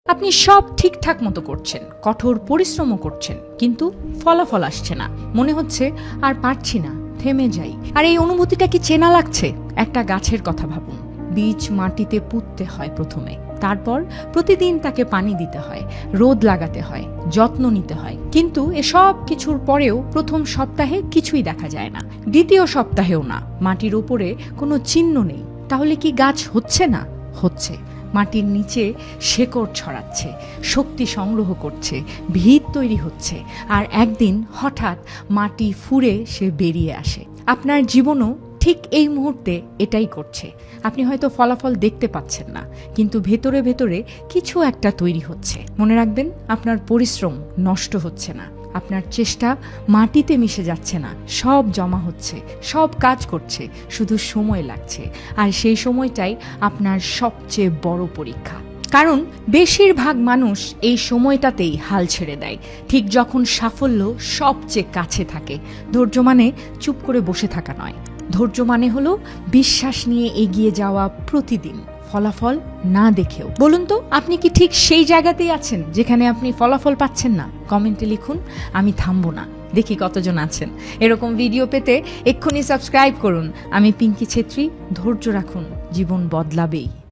আপনি সব ঠিকঠাক মতো করছেন, কঠোর পরিশ্রমও করছেন, কিন্তু ফলাফল আসছে না। মনে হচ্ছে আর পারছি না, থেমে যাই। আর এই অনুভূতিটা কি চেনা লাগছে? একটা গাছের কথা ভাবুন। বীজ মাটিতে পুঁততে হয় প্রথমে, তারপর প্রতিদিন তাকে পানি দিতে হয়, রোদ লাগাতে হয়, যত্ন নিতে হয়। কিন্তু এসব কিছুর পরেও প্রথম সপ্তাহে কিছুই দেখা যায় না, দ্বিতীয় সপ্তাহেও না, মাটির উপরে কোনো চিহ্ন নেই। তাহলে কি গাছ হচ্ছে না? হচ্ছে। মাটির নিচে শেকড় ছড়াচ্ছে, শক্তি সংগ্রহ করছে, ভিত তৈরি হচ্ছে, আর একদিন হঠাৎ মাটি ফুঁড়ে সে বেরিয়ে আসে। আপনার জীবনও ঠিক এই মুহূর্তে এটাই করছে। আপনি হয়তো ফলাফল দেখতে পাচ্ছেন না, কিন্তু ভেতরে ভেতরে কিছু একটা তৈরি হচ্ছে। মনে রাখবেন, আপনার পরিশ্রম নষ্ট হচ্ছে না, আপনার চেষ্টা মাটিতে মিশে যাচ্ছে না, সব জমা হচ্ছে, সব কাজ করছে, শুধু সময় লাগছে। আর সেই সময়টাই আপনার সবচেয়ে বড় পরীক্ষা। কারণ বেশিরভাগ মানুষ এই সময়টাতেই হাল ছেড়ে দেয়, ঠিক যখন সাফল্য সবচেয়ে কাছে থাকে। ধৈর্য মানে চুপ করে বসে থাকা নয়, ধৈর্য মানে হলো বিশ্বাস নিয়ে এগিয়ে যাওয়া প্রতিদিন, ফলাফল না দেখেও। বলুন তো, আপনি কি ঠিক সেই জায়গাতেই আছেন যেখানে আপনি ফলাফল পাচ্ছেন না? কমেন্টে লিখুন, আমি থামবো না। দেখি কতজন আছেন। এরকম ভিডিও পেতে এক্ষুনি সাবস্ক্রাইব করুন। আমি পিঙ্কি ছেত্রী। ধৈর্য রাখুন, জীবন বদলাবেই।